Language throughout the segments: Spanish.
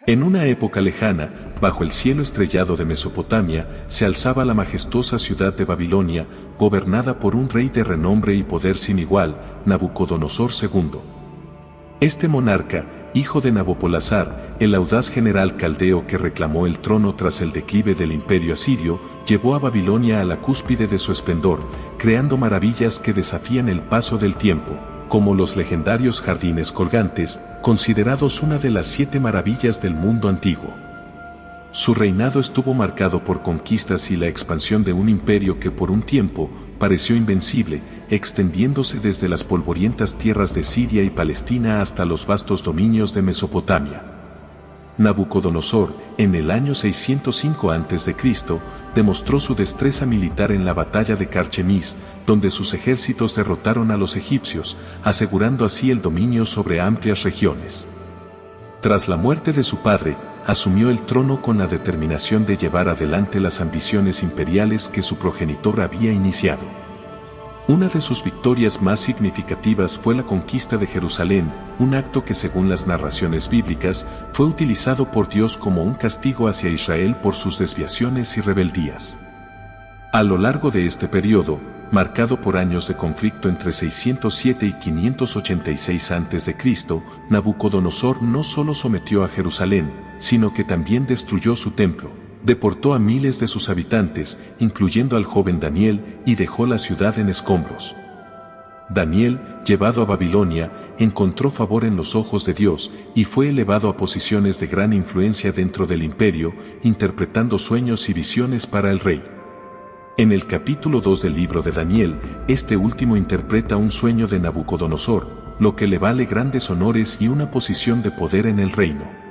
En una época lejana, bajo el cielo estrellado de Mesopotamia, se alzaba la majestuosa ciudad de Babilonia, gobernada por un rey de renombre y poder sin igual, Nabucodonosor II. Este monarca, hijo de Nabopolassar, el audaz general caldeo que reclamó el trono tras el declive del imperio asirio, llevó a Babilonia a la cúspide de su esplendor, creando maravillas que desafían el paso del tiempo, como los legendarios jardines colgantes, considerados una de las 7 maravillas del mundo antiguo. Su reinado estuvo marcado por conquistas y la expansión de un imperio que por un tiempo pareció invencible, extendiéndose desde las polvorientas tierras de Siria y Palestina hasta los vastos dominios de Mesopotamia. Nabucodonosor, en el año 605 a.C., demostró su destreza militar en la batalla de Carchemís, donde sus ejércitos derrotaron a los egipcios, asegurando así el dominio sobre amplias regiones. Tras la muerte de su padre, asumió el trono con la determinación de llevar adelante las ambiciones imperiales que su progenitor había iniciado. Una de sus victorias más significativas fue la conquista de Jerusalén, un acto que según las narraciones bíblicas, fue utilizado por Dios como un castigo hacia Israel por sus desviaciones y rebeldías. A lo largo de este periodo, marcado por años de conflicto entre 607 y 586 a.C., Nabucodonosor no solo sometió a Jerusalén, sino que también destruyó su templo, deportó a miles de sus habitantes, incluyendo al joven Daniel, y dejó la ciudad en escombros. Daniel, llevado a Babilonia, encontró favor en los ojos de Dios y fue elevado a posiciones de gran influencia dentro del imperio, interpretando sueños y visiones para el rey. En el capítulo 2 del libro de Daniel, este último interpreta un sueño de Nabucodonosor, lo que le vale grandes honores y una posición de poder en el reino.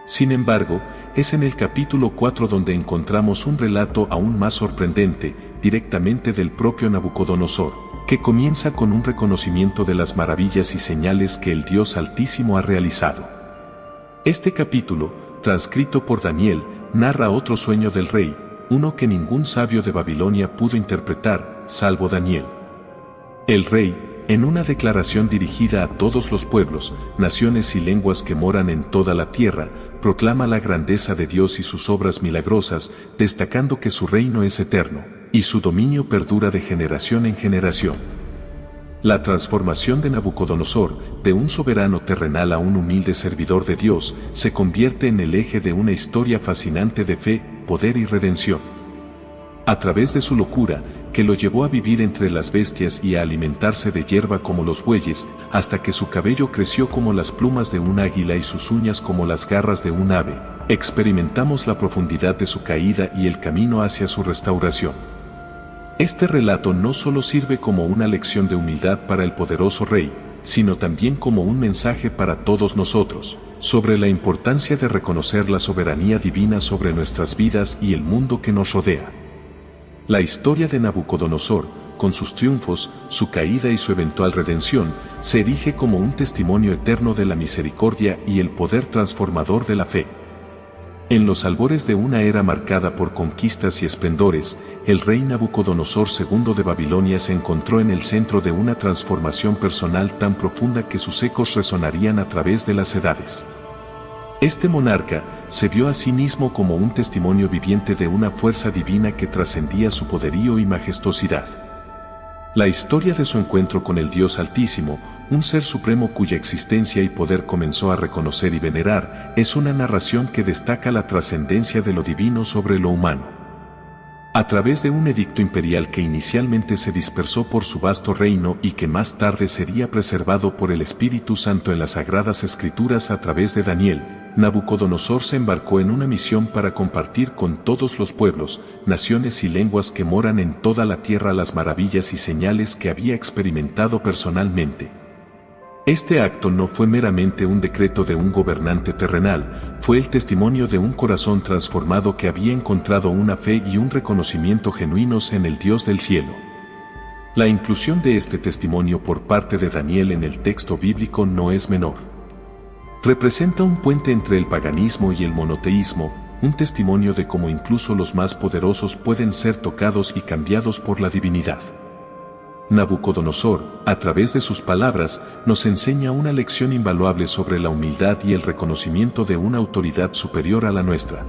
Sin embargo, es en el capítulo 4 donde encontramos un relato aún más sorprendente, directamente del propio Nabucodonosor, que comienza con un reconocimiento de las maravillas y señales que el Dios Altísimo ha realizado. Este capítulo, transcrito por Daniel, narra otro sueño del rey, uno que ningún sabio de Babilonia pudo interpretar, salvo Daniel. El rey, en una declaración dirigida a todos los pueblos, naciones y lenguas que moran en toda la tierra, proclama la grandeza de Dios y sus obras milagrosas, destacando que su reino es eterno, y su dominio perdura de generación en generación. La transformación de Nabucodonosor, de un soberano terrenal a un humilde servidor de Dios, se convierte en el eje de una historia fascinante de fe, poder y redención. A través de su locura, que lo llevó a vivir entre las bestias y a alimentarse de hierba como los bueyes, hasta que su cabello creció como las plumas de un águila y sus uñas como las garras de un ave, experimentamos la profundidad de su caída y el camino hacia su restauración. Este relato no solo sirve como una lección de humildad para el poderoso rey, sino también como un mensaje para todos nosotros, sobre la importancia de reconocer la soberanía divina sobre nuestras vidas y el mundo que nos rodea. La historia de Nabucodonosor, con sus triunfos, su caída y su eventual redención, se erige como un testimonio eterno de la misericordia y el poder transformador de la fe. En los albores de una era marcada por conquistas y esplendores, el rey Nabucodonosor II de Babilonia se encontró en el centro de una transformación personal tan profunda que sus ecos resonarían a través de las edades. Este monarca se vio a sí mismo como un testimonio viviente de una fuerza divina que trascendía su poderío y majestuosidad. La historia de su encuentro con el Dios Altísimo, un ser supremo cuya existencia y poder comenzó a reconocer y venerar, es una narración que destaca la trascendencia de lo divino sobre lo humano. A través de un edicto imperial que inicialmente se dispersó por su vasto reino y que más tarde sería preservado por el Espíritu Santo en las Sagradas Escrituras a través de Daniel, Nabucodonosor se embarcó en una misión para compartir con todos los pueblos, naciones y lenguas que moran en toda la tierra las maravillas y señales que había experimentado personalmente. Este acto no fue meramente un decreto de un gobernante terrenal, fue el testimonio de un corazón transformado que había encontrado una fe y un reconocimiento genuinos en el Dios del cielo. La inclusión de este testimonio por parte de Daniel en el texto bíblico no es menor. Representa un puente entre el paganismo y el monoteísmo, un testimonio de cómo incluso los más poderosos pueden ser tocados y cambiados por la divinidad. Nabucodonosor, a través de sus palabras, nos enseña una lección invaluable sobre la humildad y el reconocimiento de una autoridad superior a la nuestra.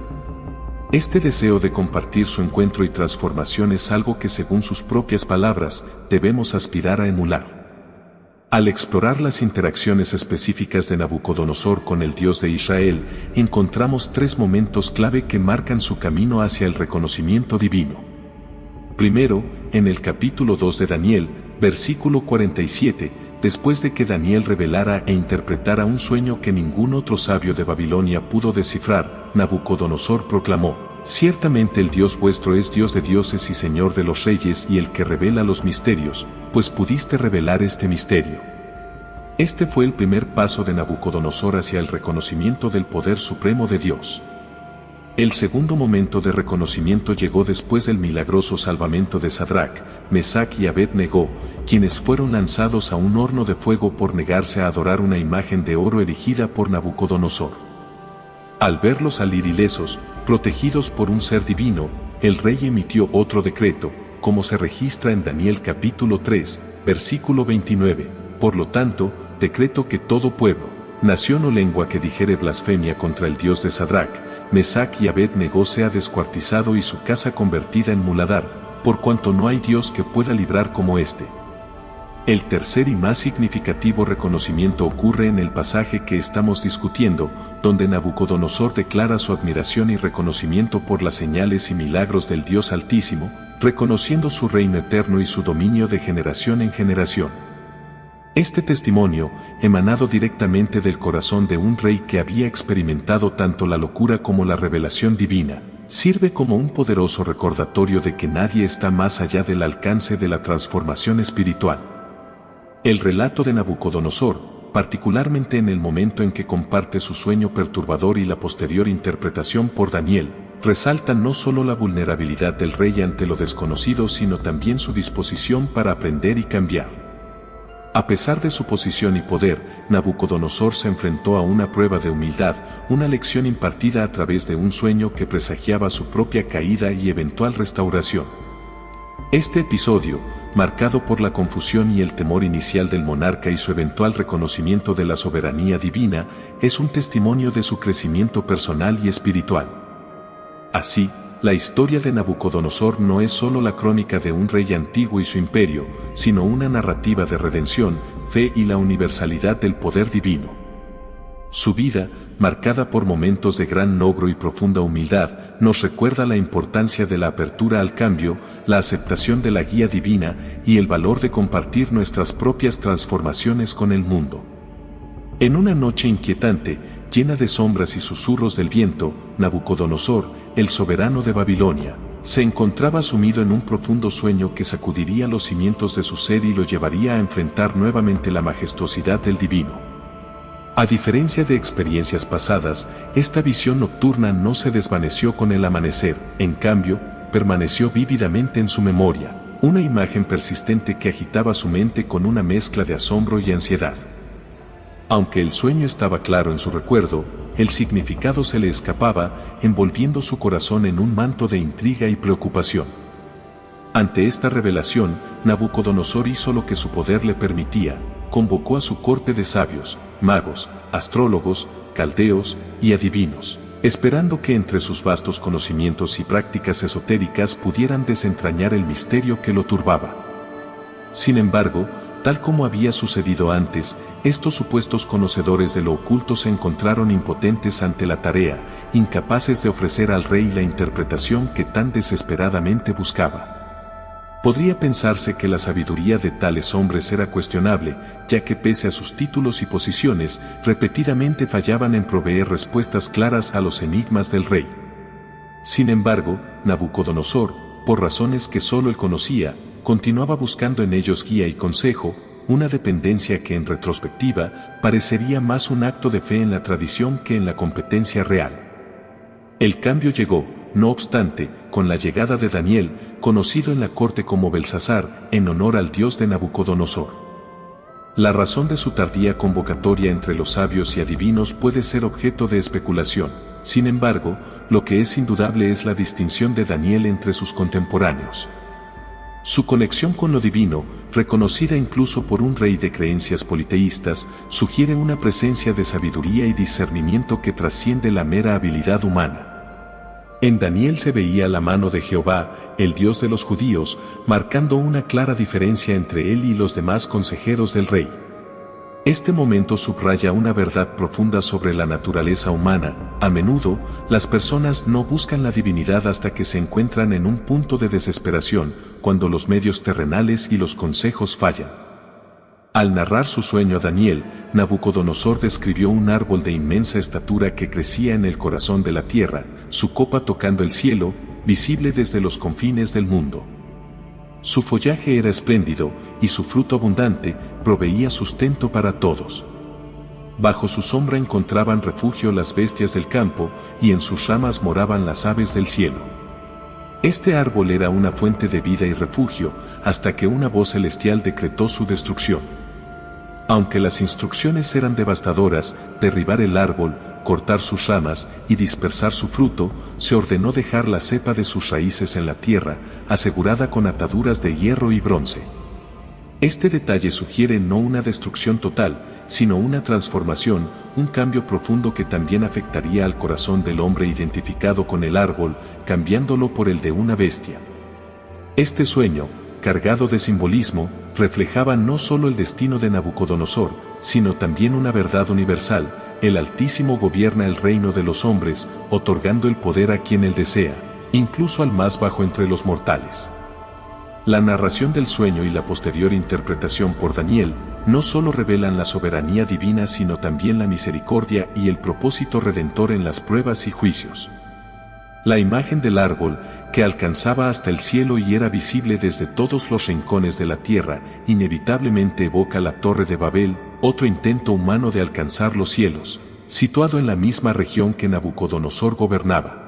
Este deseo de compartir su encuentro y transformación es algo que, según sus propias palabras, debemos aspirar a emular. Al explorar las interacciones específicas de Nabucodonosor con el Dios de Israel, encontramos tres momentos clave que marcan su camino hacia el reconocimiento divino. Primero, en el capítulo 2 de Daniel, versículo 47, después de que Daniel revelara e interpretara un sueño que ningún otro sabio de Babilonia pudo descifrar, Nabucodonosor proclamó: «Ciertamente el Dios vuestro es Dios de dioses y Señor de los reyes y el que revela los misterios, pues pudiste revelar este misterio». Este fue el primer paso de Nabucodonosor hacia el reconocimiento del poder supremo de Dios. El segundo momento de reconocimiento llegó después del milagroso salvamento de Sadrac, Mesac y Abed-Negó, quienes fueron lanzados a un horno de fuego por negarse a adorar una imagen de oro erigida por Nabucodonosor. Al verlos salir ilesos, protegidos por un ser divino, el rey emitió otro decreto, como se registra en Daniel capítulo 3, versículo 29. Por lo tanto, decreto que todo pueblo, nación o lengua que dijere blasfemia contra el Dios de Sadrac, Mesac y Abed-Negó sea descuartizado y su casa convertida en muladar, por cuanto no hay Dios que pueda librar como éste. El tercer y más significativo reconocimiento ocurre en el pasaje que estamos discutiendo, donde Nabucodonosor declara su admiración y reconocimiento por las señales y milagros del Dios Altísimo, reconociendo su reino eterno y su dominio de generación en generación. Este testimonio, emanado directamente del corazón de un rey que había experimentado tanto la locura como la revelación divina, sirve como un poderoso recordatorio de que nadie está más allá del alcance de la transformación espiritual. El relato de Nabucodonosor, particularmente en el momento en que comparte su sueño perturbador y la posterior interpretación por Daniel, resalta no solo la vulnerabilidad del rey ante lo desconocido, sino también su disposición para aprender y cambiar. A pesar de su posición y poder, Nabucodonosor se enfrentó a una prueba de humildad, una lección impartida a través de un sueño que presagiaba su propia caída y eventual restauración. Este episodio, marcado por la confusión y el temor inicial del monarca y su eventual reconocimiento de la soberanía divina, es un testimonio de su crecimiento personal y espiritual. Así, la historia de Nabucodonosor no es solo la crónica de un rey antiguo y su imperio, sino una narrativa de redención, fe y la universalidad del poder divino. Su vida, marcada por momentos de gran logro y profunda humildad, nos recuerda la importancia de la apertura al cambio, la aceptación de la guía divina y el valor de compartir nuestras propias transformaciones con el mundo. En una noche inquietante, llena de sombras y susurros del viento, Nabucodonosor, el soberano de Babilonia, se encontraba sumido en un profundo sueño que sacudiría los cimientos de su ser y lo llevaría a enfrentar nuevamente la majestuosidad del divino. A diferencia de experiencias pasadas, esta visión nocturna no se desvaneció con el amanecer, en cambio, permaneció vívidamente en su memoria, una imagen persistente que agitaba su mente con una mezcla de asombro y ansiedad. Aunque el sueño estaba claro en su recuerdo, el significado se le escapaba, envolviendo su corazón en un manto de intriga y preocupación. Ante esta revelación, Nabucodonosor hizo lo que su poder le permitía, convocó a su corte de sabios, magos, astrólogos, caldeos y adivinos, esperando que entre sus vastos conocimientos y prácticas esotéricas pudieran desentrañar el misterio que lo turbaba. Sin embargo, tal como había sucedido antes, estos supuestos conocedores de lo oculto se encontraron impotentes ante la tarea, incapaces de ofrecer al rey la interpretación que tan desesperadamente buscaba. Podría pensarse que la sabiduría de tales hombres era cuestionable, ya que pese a sus títulos y posiciones, repetidamente fallaban en proveer respuestas claras a los enigmas del rey. Sin embargo, Nabucodonosor, por razones que solo él conocía, continuaba buscando en ellos guía y consejo, una dependencia que en retrospectiva parecería más un acto de fe en la tradición que en la competencia real. El cambio llegó, no obstante, con la llegada de Daniel, conocido en la corte como Belsasar, en honor al dios de Nabucodonosor. La razón de su tardía convocatoria entre los sabios y adivinos puede ser objeto de especulación. Sin embargo, lo que es indudable es la distinción de Daniel entre sus contemporáneos. Su conexión con lo divino, reconocida incluso por un rey de creencias politeístas, sugiere una presencia de sabiduría y discernimiento que trasciende la mera habilidad humana. En Daniel se veía la mano de Jehová, el Dios de los judíos, marcando una clara diferencia entre él y los demás consejeros del rey. Este momento subraya una verdad profunda sobre la naturaleza humana. A menudo, las personas no buscan la divinidad hasta que se encuentran en un punto de desesperación, cuando los medios terrenales y los consejos fallan. Al narrar su sueño a Daniel, Nabucodonosor describió un árbol de inmensa estatura que crecía en el corazón de la tierra, su copa tocando el cielo, visible desde los confines del mundo. Su follaje era espléndido, y su fruto abundante proveía sustento para todos. Bajo su sombra encontraban refugio las bestias del campo, y en sus ramas moraban las aves del cielo. Este árbol era una fuente de vida y refugio, hasta que una voz celestial decretó su destrucción. Aunque las instrucciones eran devastadoras, derribar el árbol, cortar sus ramas y dispersar su fruto, se ordenó dejar la cepa de sus raíces en la tierra, asegurada con ataduras de hierro y bronce. Este detalle sugiere no una destrucción total, sino una transformación, un cambio profundo que también afectaría al corazón del hombre identificado con el árbol, cambiándolo por el de una bestia. Este sueño, cargado de simbolismo, reflejaba no solo el destino de Nabucodonosor, sino también una verdad universal: el Altísimo gobierna el reino de los hombres, otorgando el poder a quien él desea, incluso al más bajo entre los mortales. La narración del sueño y la posterior interpretación por Daniel no solo revelan la soberanía divina, sino también la misericordia y el propósito redentor en las pruebas y juicios. La imagen del árbol, que alcanzaba hasta el cielo y era visible desde todos los rincones de la tierra, inevitablemente evoca la Torre de Babel, otro intento humano de alcanzar los cielos, situado en la misma región que Nabucodonosor gobernaba.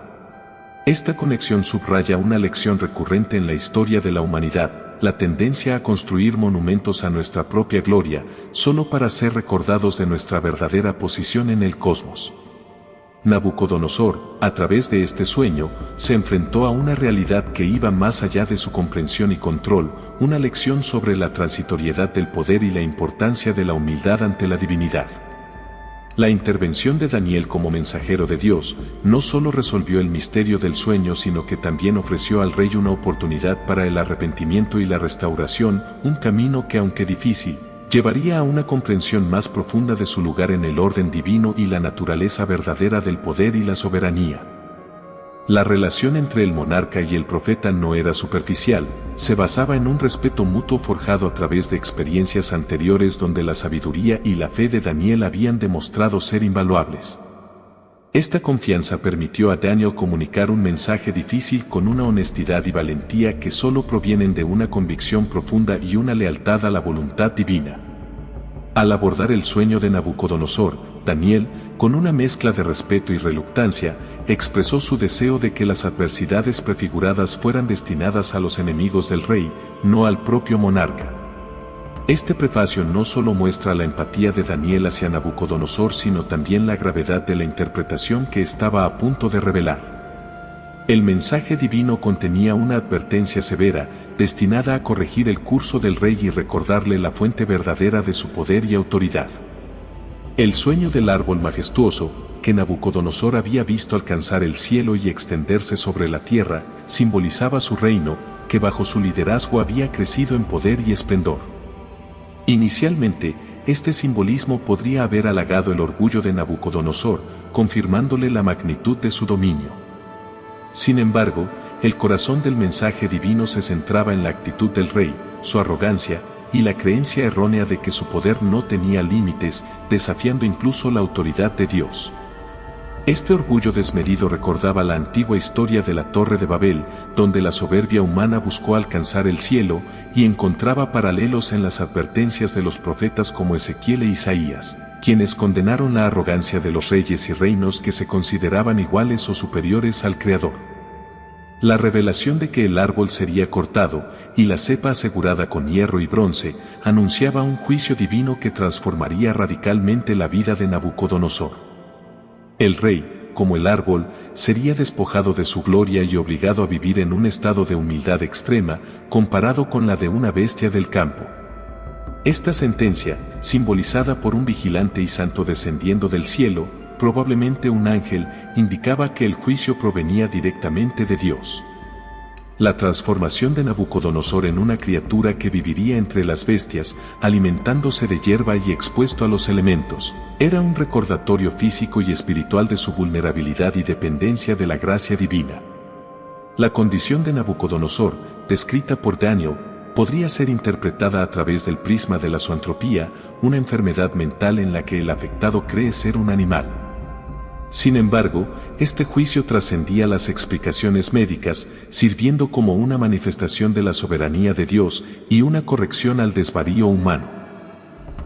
Esta conexión subraya una lección recurrente en la historia de la humanidad: la tendencia a construir monumentos a nuestra propia gloria, solo para ser recordados de nuestra verdadera posición en el cosmos. Nabucodonosor, a través de este sueño, se enfrentó a una realidad que iba más allá de su comprensión y control, una lección sobre la transitoriedad del poder y la importancia de la humildad ante la divinidad. La intervención de Daniel como mensajero de Dios no solo resolvió el misterio del sueño, sino que también ofreció al rey una oportunidad para el arrepentimiento y la restauración, un camino que, aunque difícil, llevaría a una comprensión más profunda de su lugar en el orden divino y la naturaleza verdadera del poder y la soberanía. La relación entre el monarca y el profeta no era superficial, se basaba en un respeto mutuo forjado a través de experiencias anteriores donde la sabiduría y la fe de Daniel habían demostrado ser invaluables. Esta confianza permitió a Daniel comunicar un mensaje difícil con una honestidad y valentía que solo provienen de una convicción profunda y una lealtad a la voluntad divina. Al abordar el sueño de Nabucodonosor, Daniel, con una mezcla de respeto y reluctancia, expresó su deseo de que las adversidades prefiguradas fueran destinadas a los enemigos del rey, no al propio monarca. Este prefacio no solo muestra la empatía de Daniel hacia Nabucodonosor, sino también la gravedad de la interpretación que estaba a punto de revelar. El mensaje divino contenía una advertencia severa, destinada a corregir el curso del rey y recordarle la fuente verdadera de su poder y autoridad. El sueño del árbol majestuoso, que Nabucodonosor había visto alcanzar el cielo y extenderse sobre la tierra, simbolizaba su reino, que bajo su liderazgo había crecido en poder y esplendor. Inicialmente, este simbolismo podría haber halagado el orgullo de Nabucodonosor, confirmándole la magnitud de su dominio. Sin embargo, el corazón del mensaje divino se centraba en la actitud del rey, su arrogancia, y la creencia errónea de que su poder no tenía límites, desafiando incluso la autoridad de Dios. Este orgullo desmedido recordaba la antigua historia de la Torre de Babel, donde la soberbia humana buscó alcanzar el cielo, y encontraba paralelos en las advertencias de los profetas como Ezequiel e Isaías, quienes condenaron la arrogancia de los reyes y reinos que se consideraban iguales o superiores al Creador. La revelación de que el árbol sería cortado y la cepa asegurada con hierro y bronce anunciaba un juicio divino que transformaría radicalmente la vida de Nabucodonosor. El rey, como el árbol, sería despojado de su gloria y obligado a vivir en un estado de humildad extrema, comparado con la de una bestia del campo. Esta sentencia, simbolizada por un vigilante y santo descendiendo del cielo, probablemente un ángel, indicaba que el juicio provenía directamente de Dios. La transformación de Nabucodonosor en una criatura que viviría entre las bestias, alimentándose de hierba y expuesto a los elementos, era un recordatorio físico y espiritual de su vulnerabilidad y dependencia de la gracia divina. La condición de Nabucodonosor, descrita por Daniel, podría ser interpretada a través del prisma de la zoantropía, una enfermedad mental en la que el afectado cree ser un animal. Sin embargo, este juicio trascendía las explicaciones médicas, sirviendo como una manifestación de la soberanía de Dios y una corrección al desvarío humano.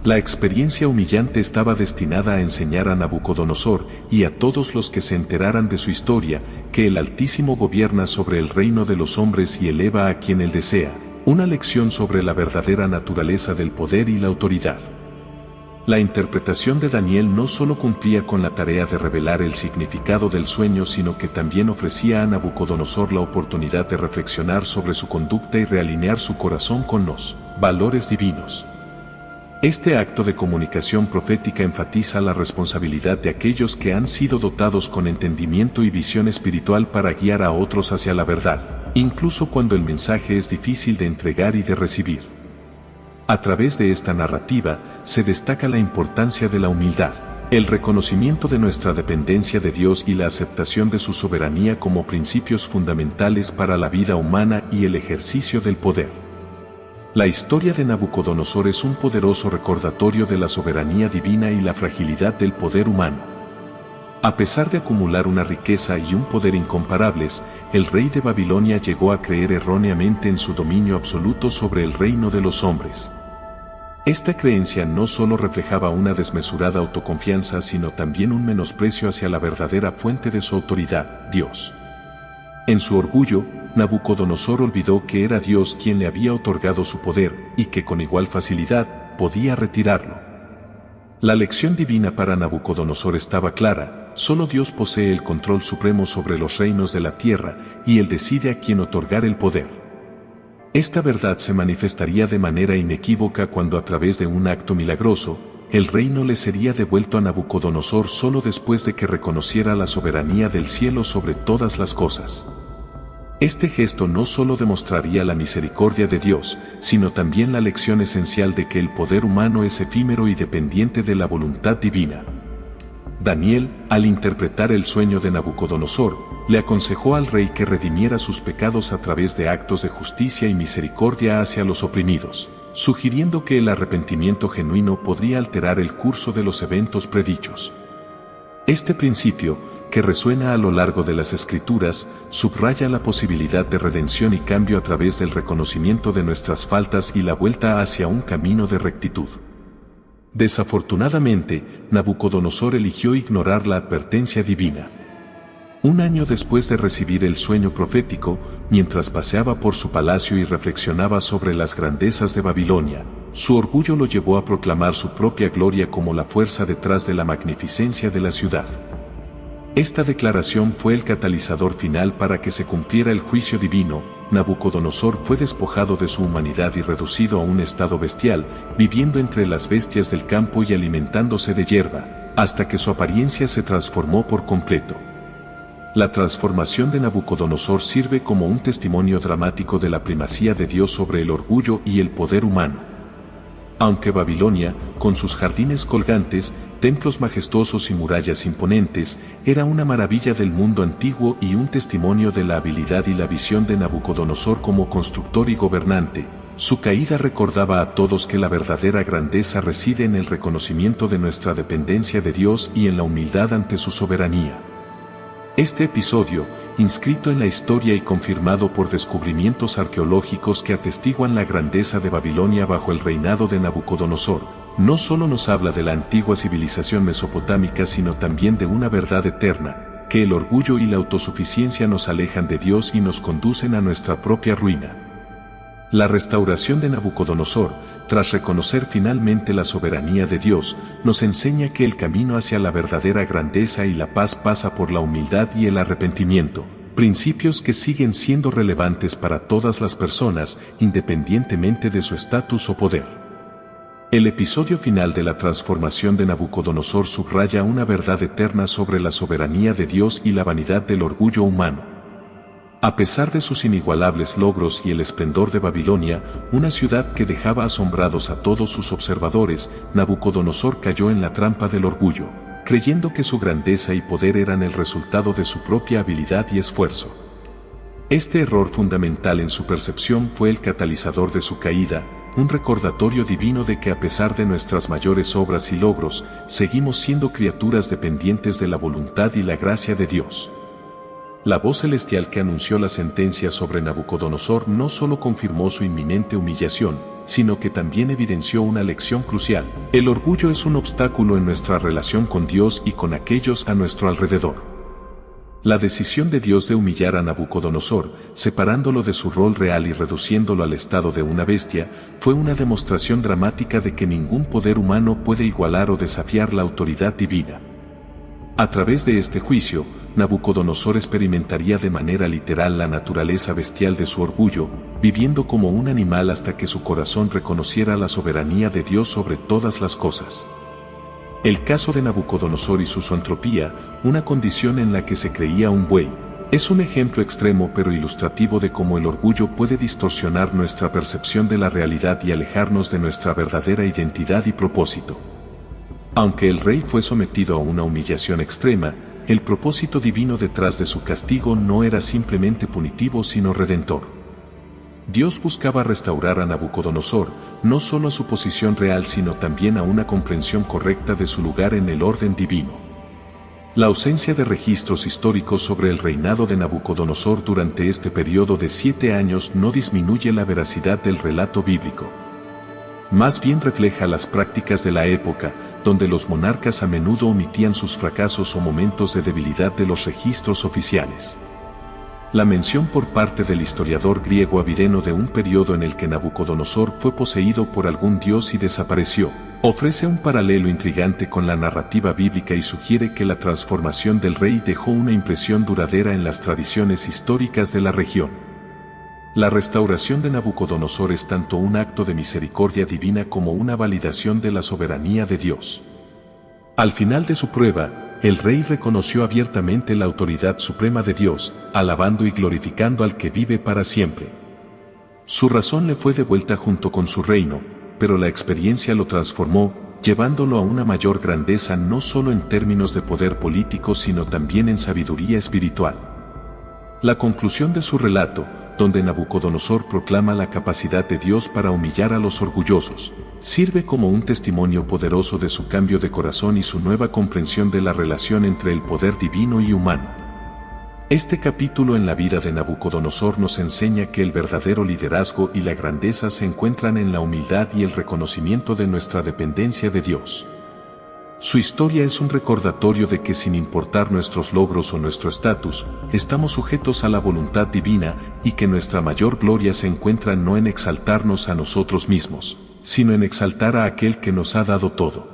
La experiencia humillante estaba destinada a enseñar a Nabucodonosor y a todos los que se enteraran de su historia, que el Altísimo gobierna sobre el reino de los hombres y eleva a quien él desea, una lección sobre la verdadera naturaleza del poder y la autoridad. La interpretación de Daniel no solo cumplía con la tarea de revelar el significado del sueño, sino que también ofrecía a Nabucodonosor la oportunidad de reflexionar sobre su conducta y realinear su corazón con los valores divinos. Este acto de comunicación profética enfatiza la responsabilidad de aquellos que han sido dotados con entendimiento y visión espiritual para guiar a otros hacia la verdad, incluso cuando el mensaje es difícil de entregar y de recibir. A través de esta narrativa, se destaca la importancia de la humildad, el reconocimiento de nuestra dependencia de Dios y la aceptación de su soberanía como principios fundamentales para la vida humana y el ejercicio del poder. La historia de Nabucodonosor es un poderoso recordatorio de la soberanía divina y la fragilidad del poder humano. A pesar de acumular una riqueza y un poder incomparables, el rey de Babilonia llegó a creer erróneamente en su dominio absoluto sobre el reino de los hombres. Esta creencia no solo reflejaba una desmesurada autoconfianza, sino también un menosprecio hacia la verdadera fuente de su autoridad, Dios. En su orgullo, Nabucodonosor olvidó que era Dios quien le había otorgado su poder, y que con igual facilidad podía retirarlo. La lección divina para Nabucodonosor estaba clara: solo Dios posee el control supremo sobre los reinos de la tierra, y Él decide a quién otorgar el poder. Esta verdad se manifestaría de manera inequívoca cuando, a través de un acto milagroso, el reino le sería devuelto a Nabucodonosor solo después de que reconociera la soberanía del cielo sobre todas las cosas. Este gesto no solo demostraría la misericordia de Dios, sino también la lección esencial de que el poder humano es efímero y dependiente de la voluntad divina. Daniel, al interpretar el sueño de Nabucodonosor, le aconsejó al rey que redimiera sus pecados a través de actos de justicia y misericordia hacia los oprimidos, sugiriendo que el arrepentimiento genuino podría alterar el curso de los eventos predichos. Este principio, que resuena a lo largo de las Escrituras, subraya la posibilidad de redención y cambio a través del reconocimiento de nuestras faltas y la vuelta hacia un camino de rectitud. Desafortunadamente, Nabucodonosor eligió ignorar la advertencia divina. Un año después de recibir el sueño profético, mientras paseaba por su palacio y reflexionaba sobre las grandezas de Babilonia, su orgullo lo llevó a proclamar su propia gloria como la fuerza detrás de la magnificencia de la ciudad. Esta declaración fue el catalizador final para que se cumpliera el juicio divino. Nabucodonosor fue despojado de su humanidad y reducido a un estado bestial, viviendo entre las bestias del campo y alimentándose de hierba, hasta que su apariencia se transformó por completo. La transformación de Nabucodonosor sirve como un testimonio dramático de la primacía de Dios sobre el orgullo y el poder humano. Aunque Babilonia, con sus jardines colgantes, templos majestuosos y murallas imponentes, era una maravilla del mundo antiguo y un testimonio de la habilidad y la visión de Nabucodonosor como constructor y gobernante, su caída recordaba a todos que la verdadera grandeza reside en el reconocimiento de nuestra dependencia de Dios y en la humildad ante su soberanía. Este episodio, inscrito en la historia y confirmado por descubrimientos arqueológicos que atestiguan la grandeza de Babilonia bajo el reinado de Nabucodonosor, no solo nos habla de la antigua civilización mesopotámica, sino también de una verdad eterna, que el orgullo y la autosuficiencia nos alejan de Dios y nos conducen a nuestra propia ruina. La restauración de Nabucodonosor, tras reconocer finalmente la soberanía de Dios, nos enseña que el camino hacia la verdadera grandeza y la paz pasa por la humildad y el arrepentimiento, principios que siguen siendo relevantes para todas las personas, independientemente de su estatus o poder. El episodio final de la transformación de Nabucodonosor subraya una verdad eterna sobre la soberanía de Dios y la vanidad del orgullo humano. A pesar de sus inigualables logros y el esplendor de Babilonia, una ciudad que dejaba asombrados a todos sus observadores, Nabucodonosor cayó en la trampa del orgullo, creyendo que su grandeza y poder eran el resultado de su propia habilidad y esfuerzo. Este error fundamental en su percepción fue el catalizador de su caída, un recordatorio divino de que a pesar de nuestras mayores obras y logros, seguimos siendo criaturas dependientes de la voluntad y la gracia de Dios. La voz celestial que anunció la sentencia sobre Nabucodonosor no solo confirmó su inminente humillación, sino que también evidenció una lección crucial. El orgullo es un obstáculo en nuestra relación con Dios y con aquellos a nuestro alrededor. La decisión de Dios de humillar a Nabucodonosor, separándolo de su rol real y reduciéndolo al estado de una bestia, fue una demostración dramática de que ningún poder humano puede igualar o desafiar la autoridad divina. A través de este juicio, Nabucodonosor experimentaría de manera literal la naturaleza bestial de su orgullo, viviendo como un animal hasta que su corazón reconociera la soberanía de Dios sobre todas las cosas. El caso de Nabucodonosor y su zoantropía, una condición en la que se creía un buey, es un ejemplo extremo pero ilustrativo de cómo el orgullo puede distorsionar nuestra percepción de la realidad y alejarnos de nuestra verdadera identidad y propósito. Aunque el rey fue sometido a una humillación extrema, el propósito divino detrás de su castigo no era simplemente punitivo sino redentor. Dios buscaba restaurar a Nabucodonosor, no solo a su posición real sino también a una comprensión correcta de su lugar en el orden divino. La ausencia de registros históricos sobre el reinado de Nabucodonosor durante este periodo de 7 años no disminuye la veracidad del relato bíblico. Más bien refleja las prácticas de la época, donde los monarcas a menudo omitían sus fracasos o momentos de debilidad de los registros oficiales. La mención por parte del historiador griego Avideno de un periodo en el que Nabucodonosor fue poseído por algún dios y desapareció, ofrece un paralelo intrigante con la narrativa bíblica y sugiere que la transformación del rey dejó una impresión duradera en las tradiciones históricas de la región. La restauración de Nabucodonosor es tanto un acto de misericordia divina como una validación de la soberanía de Dios. Al final de su prueba, el rey reconoció abiertamente la autoridad suprema de Dios, alabando y glorificando al que vive para siempre. Su razón le fue devuelta junto con su reino, pero la experiencia lo transformó, llevándolo a una mayor grandeza no solo en términos de poder político sino también en sabiduría espiritual. La conclusión de su relato, donde Nabucodonosor proclama la capacidad de Dios para humillar a los orgullosos, sirve como un testimonio poderoso de su cambio de corazón y su nueva comprensión de la relación entre el poder divino y humano. Este capítulo en la vida de Nabucodonosor nos enseña que el verdadero liderazgo y la grandeza se encuentran en la humildad y el reconocimiento de nuestra dependencia de Dios. Su historia es un recordatorio de que sin importar nuestros logros o nuestro estatus, estamos sujetos a la voluntad divina y que nuestra mayor gloria se encuentra no en exaltarnos a nosotros mismos, sino en exaltar a aquel que nos ha dado todo.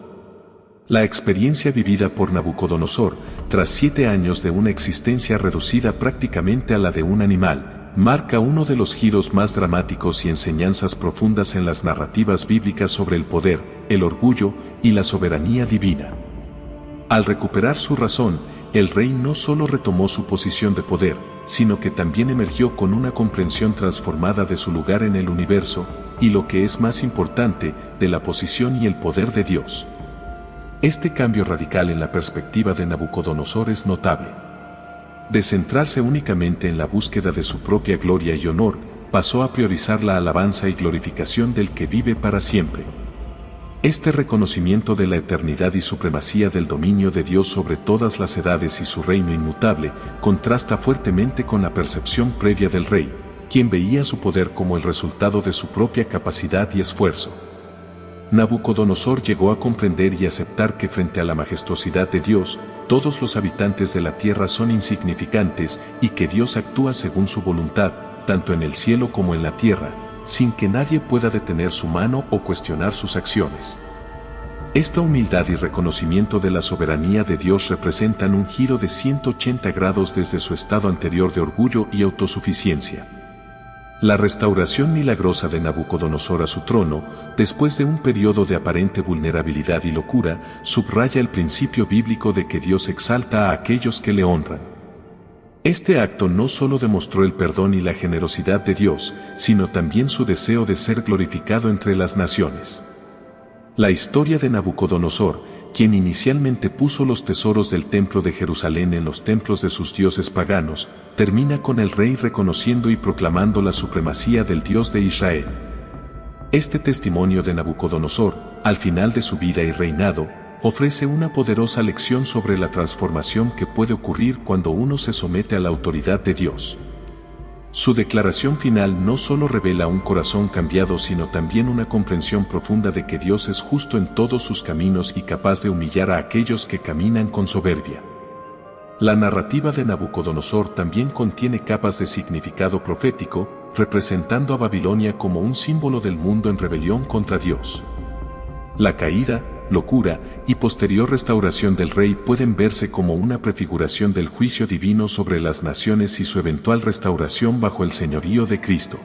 La experiencia vivida por Nabucodonosor, tras 7 años de una existencia reducida prácticamente a la de un animal, marca uno de los giros más dramáticos y enseñanzas profundas en las narrativas bíblicas sobre el poder, el orgullo y la soberanía divina. Al recuperar su razón, el rey no solo retomó su posición de poder, sino que también emergió con una comprensión transformada de su lugar en el universo, y lo que es más importante, de la posición y el poder de Dios. Este cambio radical en la perspectiva de Nabucodonosor es notable. De centrarse únicamente en la búsqueda de su propia gloria y honor, pasó a priorizar la alabanza y glorificación del que vive para siempre. Este reconocimiento de la eternidad y supremacía del dominio de Dios sobre todas las edades y su reino inmutable, contrasta fuertemente con la percepción previa del rey, quien veía su poder como el resultado de su propia capacidad y esfuerzo. Nabucodonosor llegó a comprender y aceptar que frente a la majestuosidad de Dios, todos los habitantes de la tierra son insignificantes y que Dios actúa según su voluntad, tanto en el cielo como en la tierra, sin que nadie pueda detener su mano o cuestionar sus acciones. Esta humildad y reconocimiento de la soberanía de Dios representan un giro de 180 grados desde su estado anterior de orgullo y autosuficiencia. La restauración milagrosa de Nabucodonosor a su trono, después de un periodo de aparente vulnerabilidad y locura, subraya el principio bíblico de que Dios exalta a aquellos que le honran. Este acto no solo demostró el perdón y la generosidad de Dios, sino también su deseo de ser glorificado entre las naciones. La historia de Nabucodonosor, quien inicialmente puso los tesoros del templo de Jerusalén en los templos de sus dioses paganos, termina con el rey reconociendo y proclamando la supremacía del Dios de Israel. Este testimonio de Nabucodonosor, al final de su vida y reinado, ofrece una poderosa lección sobre la transformación que puede ocurrir cuando uno se somete a la autoridad de Dios. Su declaración final no solo revela un corazón cambiado, sino también una comprensión profunda de que Dios es justo en todos sus caminos y capaz de humillar a aquellos que caminan con soberbia. La narrativa de Nabucodonosor también contiene capas de significado profético, representando a Babilonia como un símbolo del mundo en rebelión contra Dios. La caída, locura y posterior restauración del rey pueden verse como una prefiguración del juicio divino sobre las naciones y su eventual restauración bajo el señorío de Cristo.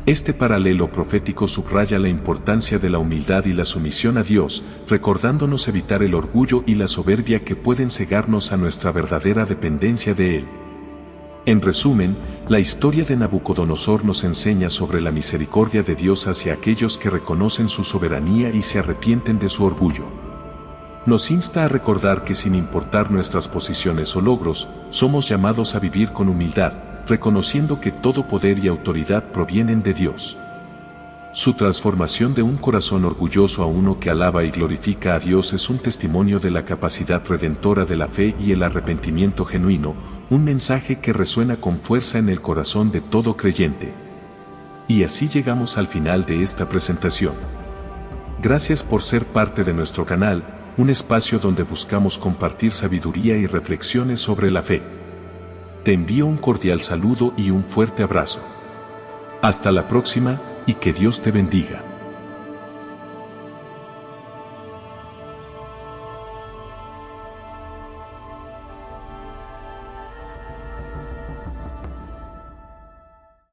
Este paralelo profético subraya la importancia de la humildad y la sumisión a Dios, recordándonos evitar el orgullo y la soberbia que pueden cegarnos a nuestra verdadera dependencia de Él. En resumen, la historia de Nabucodonosor nos enseña sobre la misericordia de Dios hacia aquellos que reconocen su soberanía y se arrepienten de su orgullo. Nos insta a recordar que sin importar nuestras posiciones o logros, somos llamados a vivir con humildad, reconociendo que todo poder y autoridad provienen de Dios. Su transformación de un corazón orgulloso a uno que alaba y glorifica a Dios es un testimonio de la capacidad redentora de la fe y el arrepentimiento genuino, un mensaje que resuena con fuerza en el corazón de todo creyente. Y así llegamos al final de esta presentación. Gracias por ser parte de nuestro canal, un espacio donde buscamos compartir sabiduría y reflexiones sobre la fe. Te envío un cordial saludo y un fuerte abrazo. Hasta la próxima, y que Dios te bendiga.